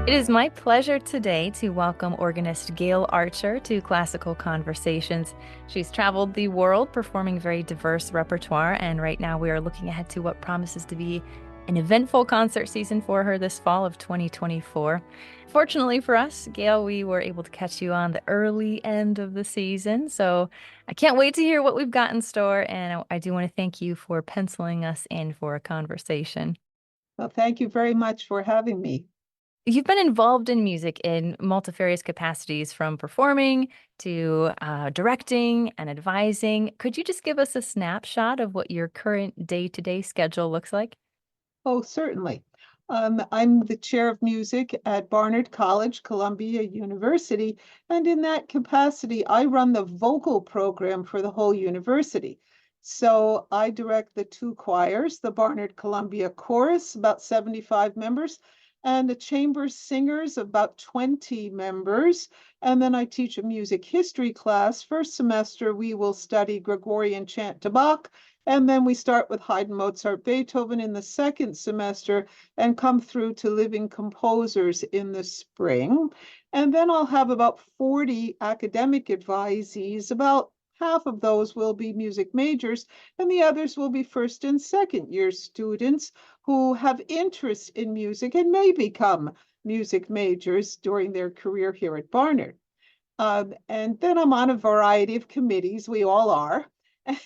It is my pleasure today to welcome organist Gail Archer to Classical Conversations. She's traveled the world performing very diverse repertoire, and right now we are looking ahead to what promises to be an eventful concert season for her this fall of 2024. Fortunately for us, Gail, we were able to catch you on the early end of the season, so I can't wait to hear what we've got in store, and I do want to thank you for penciling us in for a conversation. Well, thank you very much for having me. You've been involved in music in multifarious capacities, from performing to directing and advising. Could you just give us a snapshot of what your current day-to-day schedule looks like? Oh, certainly. I'm the chair of music at Barnard College, Columbia University, and in that capacity, I run the vocal program for the whole university. So I direct the two choirs, the Barnard Columbia Chorus, about 75 members, and the chamber singers, about 20 members. And then I teach a music history class. First semester, we will study Gregorian chant to Bach, and then we start with Haydn, Mozart, Beethoven in the second semester and come through to living composers in the spring. And then I'll have about 40 academic advisees. About half of those will be music majors, and the others will be first and second year students who have interest in music and may become music majors during their career here at Barnard. And then I'm on a variety of committees. We all are.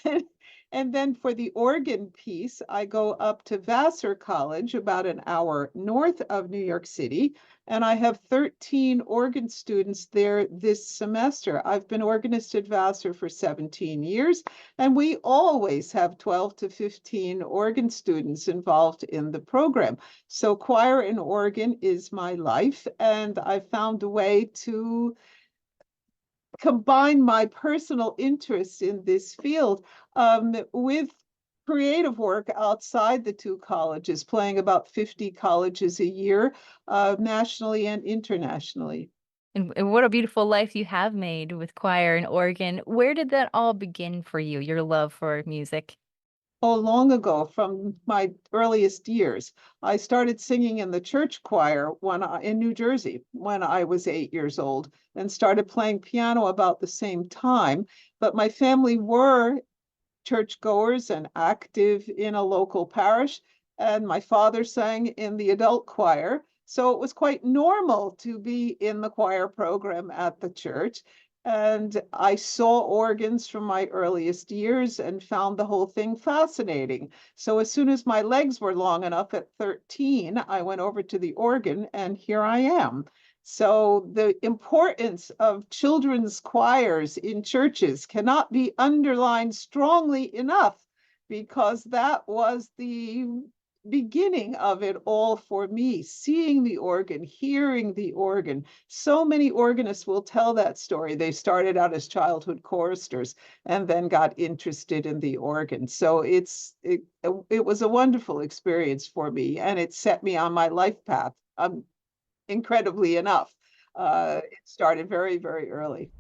And, and then for the organ piece, I go up to Vassar College, about an hour north of New York City, and I have 13 organ students there this semester. I've been organist at Vassar for 17 years, and we always have 12 to 15 organ students involved in the program. So choir and organ is my life, and I found a way to combine my personal interest in this field with creative work outside the two colleges, playing about 50 colleges a year, nationally and internationally. And what a beautiful life you have made with choir and organ. Where did that all begin for you, your love for music? Oh, long ago, from my earliest years, I started singing in the church choir in New Jersey when I was 8 years old, and started playing piano about the same time. But my family were churchgoers and active in a local parish, and my father sang in the adult choir. So it was quite normal to be in the choir program at the church. And I saw organs from my earliest years and found the whole thing fascinating. So as soon as my legs were long enough at 13, I went over to the organ, and here I am. So the importance of children's choirs in churches cannot be underlined strongly enough, because that was the beginning of it all for me, seeing the organ, hearing the organ. So many organists will tell that story. They started out as childhood choristers and then got interested in the organ. So it was a wonderful experience for me, and it set me on my life path. Incredibly enough. It started very, very early.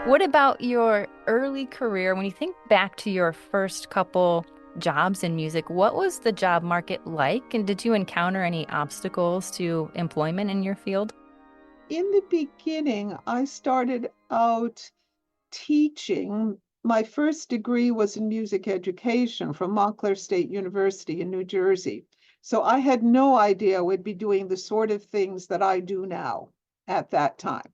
What about your early career? When you think back to your first couple jobs in music, what was the job market like? And did you encounter any obstacles to employment in your field? In the beginning, I started out teaching. My first degree was in music education from Montclair State University in New Jersey. So I had no idea I would be doing the sort of things that I do now at that time.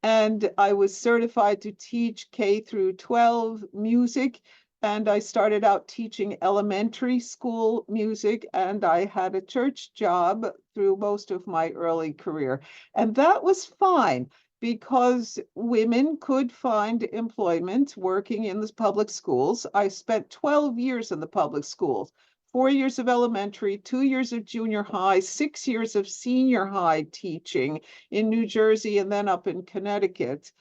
And I was certified to teach K through 12 music. And I started out teaching elementary school music, and I had a church job through most of my early career. And that was fine, because women could find employment working in the public schools. I spent 12 years in the public schools, 4 years of elementary, 2 years of junior high, 6 years of senior high teaching in New Jersey and then up in Connecticut.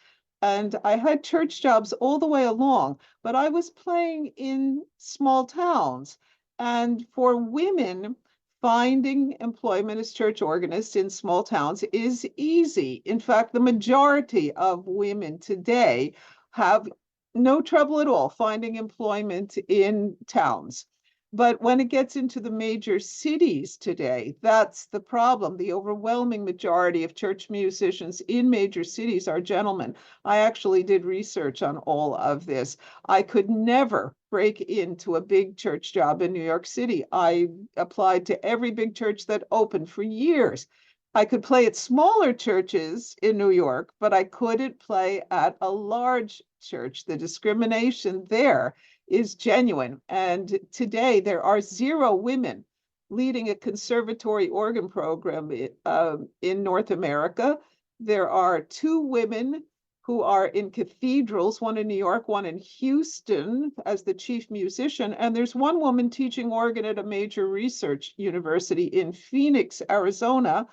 And I had church jobs all the way along, but I was playing in small towns. And for women, finding employment as church organists in small towns is easy. In fact, the majority of women today have no trouble at all finding employment in towns. But when it gets into the major cities today, that's the problem. The overwhelming majority of church musicians in major cities are gentlemen. I actually did research on all of this. I could never break into a big church job in New York City. I applied to every big church that opened for years. I could play at smaller churches in New York, but I couldn't play at a large church. The discrimination there is genuine. And today there are zero women leading a conservatory organ program in North America. There are two women who are in cathedrals, one in New York, one in Houston as the chief musician. And there's one woman teaching organ at a major research university in Phoenix, Arizona.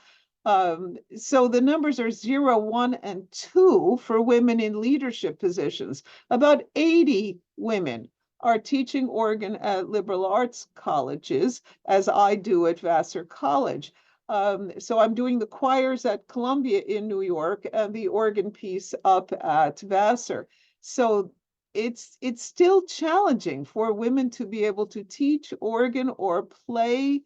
So the numbers are 0, 1, and 2 for women in leadership positions. About 80 women are teaching organ at liberal arts colleges, as I do at Vassar College. So I'm doing the choirs at Columbia in New York and the organ piece up at Vassar. So it's still challenging for women to be able to teach organ or play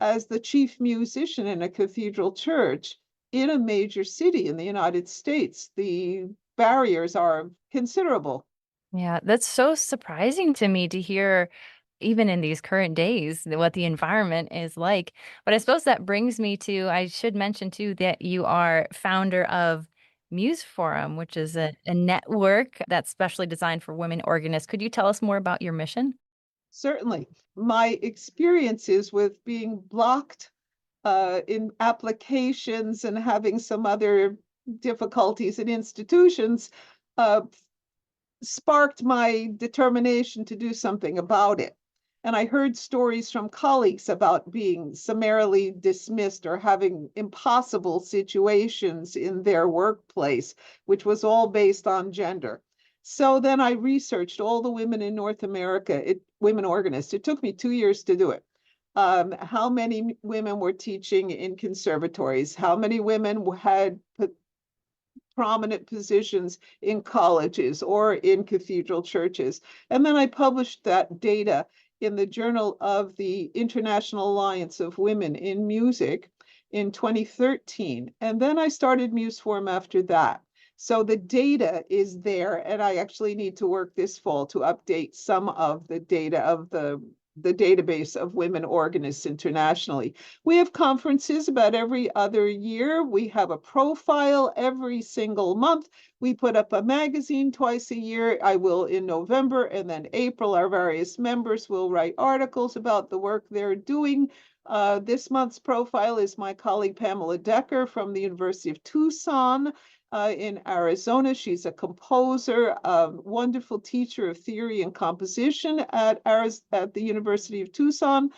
as the chief musician in a cathedral church in a major city in the United States. The barriers are considerable. Yeah, that's so surprising to me to hear, even in these current days, what the environment is like. But I suppose that brings me to, I should mention too that you are founder of Muse Forum, which is a network that's specially designed for women organists. Could you tell us more about your mission? Certainly. My experiences with being blocked in applications and having some other difficulties in institutions uh, sparked my determination to do something about it. And I heard stories from colleagues about being summarily dismissed or having impossible situations in their workplace, which was all based on gender. So then I researched all the women in North America, women organists. It took me 2 years to do it. How many women were teaching in conservatories? How many women had prominent positions in colleges or in cathedral churches? And then I published that data in the Journal of the International Alliance of Women in Music in 2013. And then I started MuseForm after that. So the data is there, and I actually need to work this fall to update some of the data of the database of women organists internationally. We have conferences about every other year. We have a profile every single month. We put up a magazine twice a year. I will in November and then April. Our various members will write articles about the work they're doing. This month's profile is my colleague Pamela Decker from the University of Tucson in Arizona. She's a composer, a wonderful teacher of theory and composition at the University of Tucson.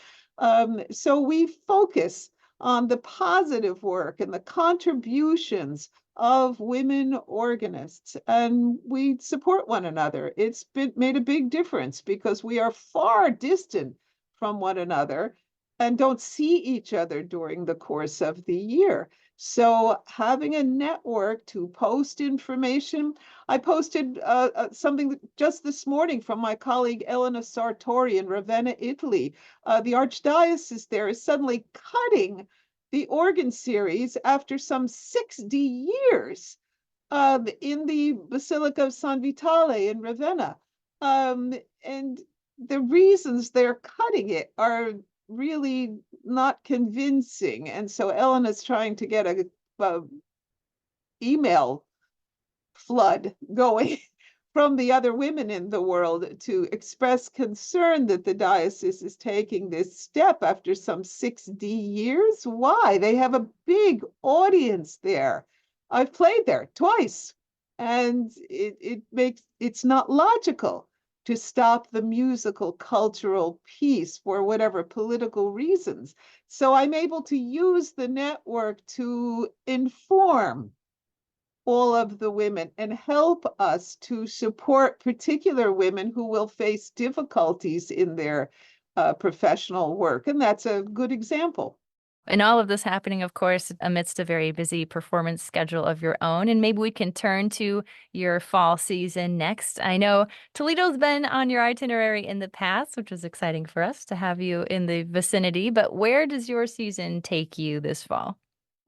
So we focus on the positive work and the contributions of women organists, and we support one another. It's made a big difference because we are far distant from one another and don't see each other during the course of the year. So having a network to post information, I posted something just this morning from my colleague Elena Sartori in Ravenna, Italy. The archdiocese there is suddenly cutting the organ series after some 60 years in the Basilica of San Vitale in Ravenna. And the reasons they're cutting it are really not convincing. And so Ellen is trying to get a email flood going from the other women in the world to express concern that the diocese is taking this step after some 60 years. Why? They have a big audience there. I've played there twice, and it's not logical to stop the musical cultural piece for whatever political reasons. So I'm able to use the network to inform all of the women and help us to support particular women who will face difficulties in their professional work. And that's a good example. And all of this happening, of course, amidst a very busy performance schedule of your own. And maybe we can turn to your fall season next. I know Toledo's been on your itinerary in the past, which was exciting for us to have you in the vicinity. But where does your season take you this fall?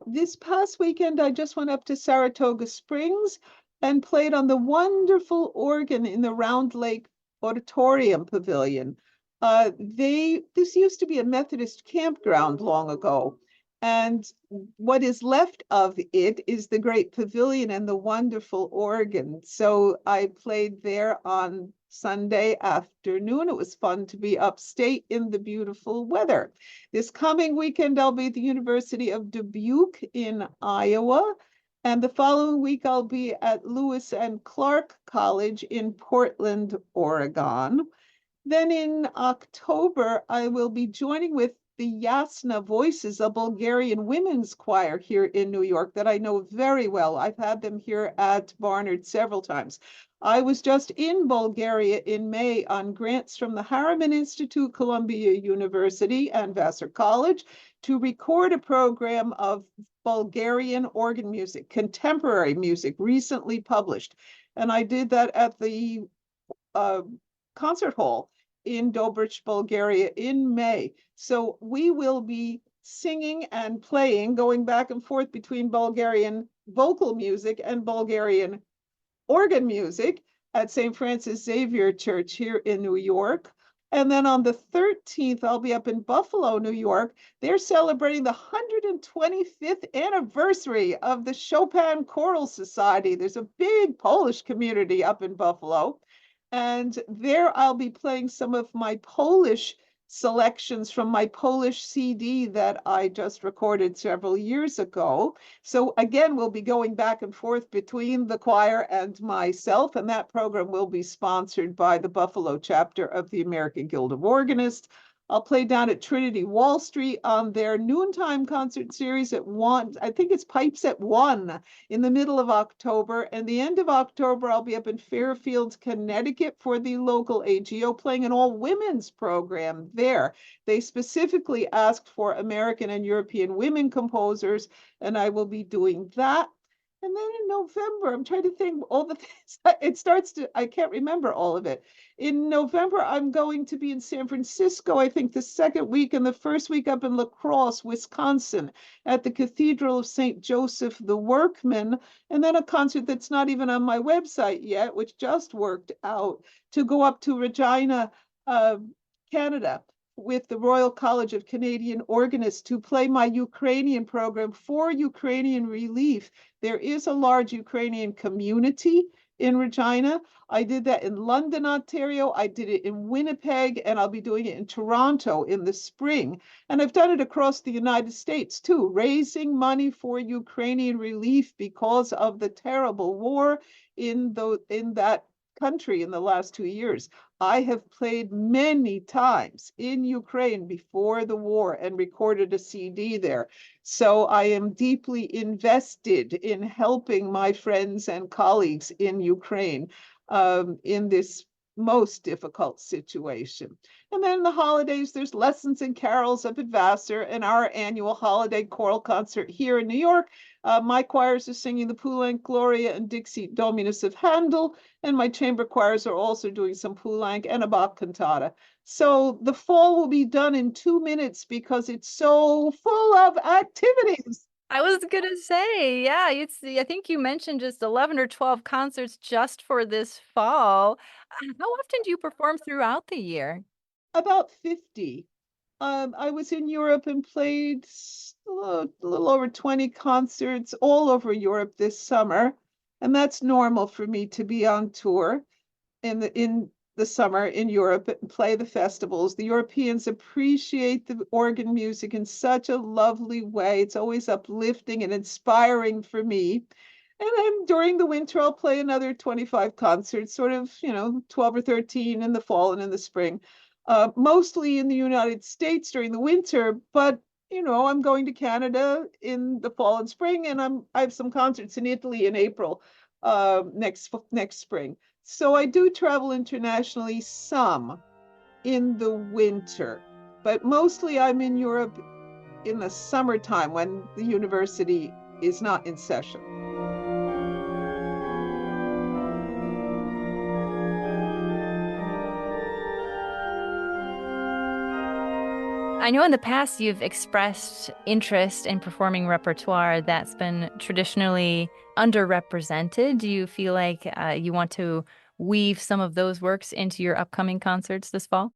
This past weekend, I just went up to Saratoga Springs and played on the wonderful organ in the Round Lake Auditorium Pavilion. This used to be a Methodist campground long ago, and what is left of it is the great pavilion and the wonderful organ. So I played there on Sunday afternoon. It was fun to be upstate in the beautiful weather. This coming weekend, I'll be at the University of Dubuque in Iowa. And the following week, I'll be at Lewis and Clark College in Portland, Oregon. Then in October, I will be joining with the Yasna Voices, a Bulgarian women's choir here in New York that I know very well. I've had them here at Barnard several times. I was just in Bulgaria in May on grants from the Harriman Institute, Columbia University, and Vassar College to record a program of Bulgarian organ music, contemporary music, recently published. And I did that at the uh, concert hall in Dobrich, Bulgaria in May. So we will be singing and playing, going back and forth between Bulgarian vocal music and Bulgarian organ music at St. Francis Xavier Church here in New York. And then on the 13th, I'll be up in Buffalo, New York. They're celebrating the 125th anniversary of the Chopin Choral Society. There's a big Polish community up in Buffalo. And there I'll be playing some of my Polish selections from my Polish CD that I just recorded several years ago. So again, we'll be going back and forth between the choir and myself, and that program will be sponsored by the Buffalo chapter of the American Guild of Organists. I'll play down at Trinity Wall Street on their noontime concert series at 1. I think it's Pipes at 1 in the middle of October. And the end of October, I'll be up in Fairfield, Connecticut for the local AGO playing an all women's program there. They specifically asked for American and European women composers, and I will be doing that. And then in November, I'm trying to think all the things. It starts to, I can't remember all of it. In November, I'm going to be in San Francisco, I think the second week, and the first week up in La Crosse, Wisconsin, at the Cathedral of St. Joseph the Workman, and then a concert that's not even on my website yet, which just worked out, to go up to Regina, Canada, with the Royal College of Canadian Organists to play my Ukrainian program for Ukrainian relief. There is a large Ukrainian community in Regina. I did that in London, Ontario. I did it in Winnipeg, and I'll be doing it in Toronto in the spring. And I've done it across the United States too, raising money for Ukrainian relief because of the terrible war in that country in the last 2 years. I have played many times in Ukraine before the war and recorded a CD there. So I am deeply invested in helping my friends and colleagues in Ukraine in this most difficult situation. And then the holidays, there's lessons and carols up at Vassar and our annual holiday choral concert here in New York. My choirs are singing the Poulenc Gloria and Dixie Dominus of Handel, and my chamber choirs are also doing some Poulenc and a Bach cantata. So the fall will be done in 2 minutes because it's so full of activities. I was gonna say, yeah, I think you mentioned just 11 or 12 concerts just for this fall. How often do you perform throughout the year? About 50. I was in Europe and played a little over 20 concerts all over Europe this summer, and that's normal for me to be on tour in the summer in Europe and play the festivals. The Europeans appreciate the organ music in such a lovely way. It's always uplifting and inspiring for me. And then during the winter, I'll play another 25 concerts, sort of, 12 or 13 in the fall and in the spring, mostly in the United States during the winter. But, I'm going to Canada in the fall and spring, and I have some concerts in Italy in April next spring. So I do travel internationally some in the winter, but mostly I'm in Europe in the summertime when the university is not in session. I know in the past you've expressed interest in performing repertoire that's been traditionally underrepresented. Do you feel like you want to weave some of those works into your upcoming concerts this fall?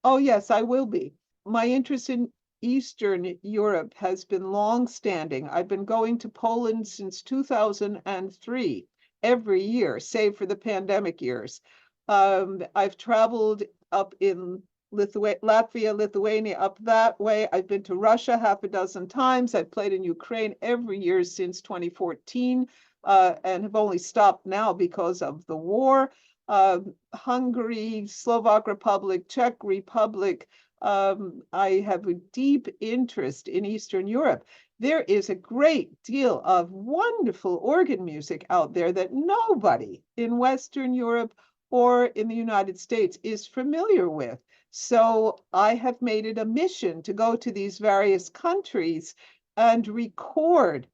Oh, yes, I will be. My interest in Eastern Europe has been long-standing. I've been going to Poland since 2003, every year, save for the pandemic years. I've traveled up in Latvia, Lithuania, up that way. I've been to Russia half a dozen times. I've played in Ukraine every year since 2014, and have only stopped now because of the war. Hungary, Slovak Republic, Czech Republic. I have a deep interest in Eastern Europe. There is a great deal of wonderful organ music out there that nobody in Western Europe or in the United States is familiar with. So I have made it a mission to go to these various countries and record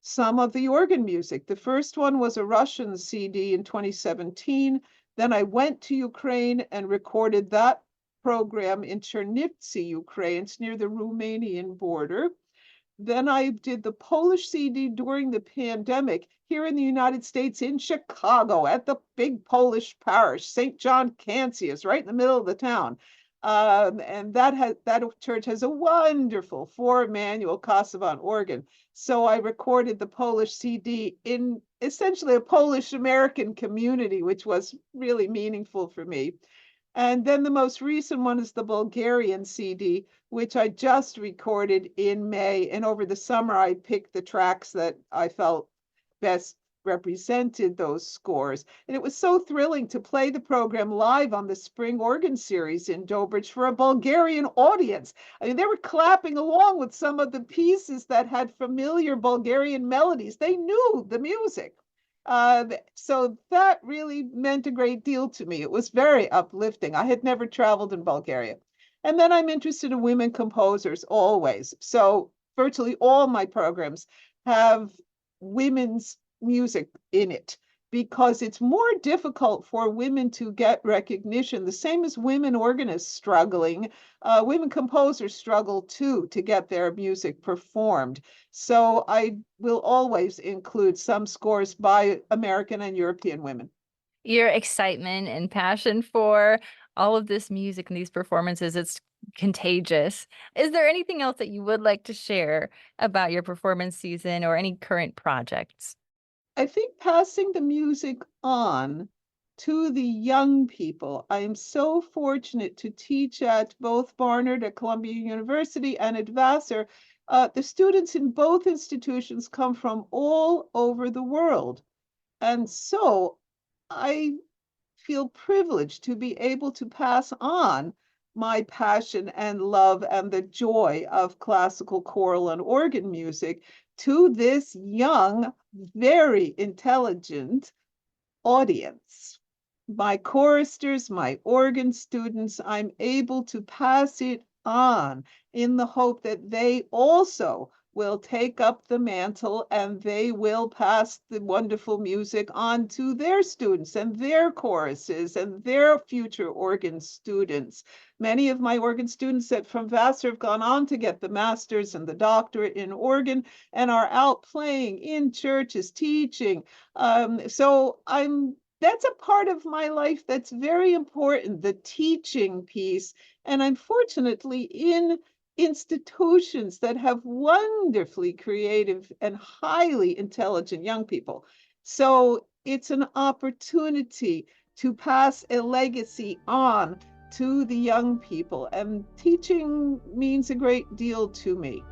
some of the organ music. The first one was a Russian CD in 2017. Then I went to Ukraine and recorded that program in Chernivtsi, Ukraine. It's near the Romanian border. Then I did the Polish CD during the pandemic here in the United States in Chicago at the big Polish parish, St. John Cancius, right in the middle of the town. And that church has a wonderful four-manual Kosovan organ. So I recorded the Polish CD in essentially a Polish American community, which was really meaningful for me. And then the most recent one is the Bulgarian CD, which I just recorded in May. And over the summer, I picked the tracks that I felt best represented those scores. And it was so thrilling to play the program live on the Spring Organ Series in Dobrich for a Bulgarian audience. I mean, they were clapping along with some of the pieces that had familiar Bulgarian melodies. They knew the music. So that really meant a great deal to me. It was very uplifting. I had never traveled in Bulgaria. And then I'm interested in women composers always. So virtually all my programs have women's music in it because it's more difficult for women to get recognition, the same as women organists struggling. Women composers struggle too to get their music performed. So I will always include some scores by American and European women. Your excitement and passion for all of this music and these performances, it's contagious. Is there anything else that you would like to share about your performance season or any current projects? I think passing the music on to the young people. I am so fortunate to teach at both Barnard at Columbia University and at Vassar. The students in both institutions come from all over the world. And so I feel privileged to be able to pass on my passion and love and the joy of classical choral and organ music to this young, very intelligent audience. My choristers, my organ students, I'm able to pass it on in the hope that they also will take up the mantle and they will pass the wonderful music on to their students and their choruses and their future organ students. Many of my organ students from Vassar have gone on to get the master's and the doctorate in organ and are out playing in churches, teaching. So that's a part of my life that's very important, the teaching piece. And I'm fortunately in institutions that have wonderfully creative and highly intelligent young people. So it's an opportunity to pass a legacy on to the young people. And teaching means a great deal to me.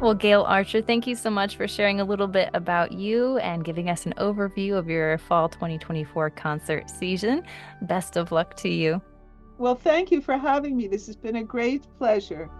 Well, Gail Archer, thank you so much for sharing a little bit about you and giving us an overview of your fall 2024 concert season. Best of luck to you. Well, thank you for having me. This has been a great pleasure.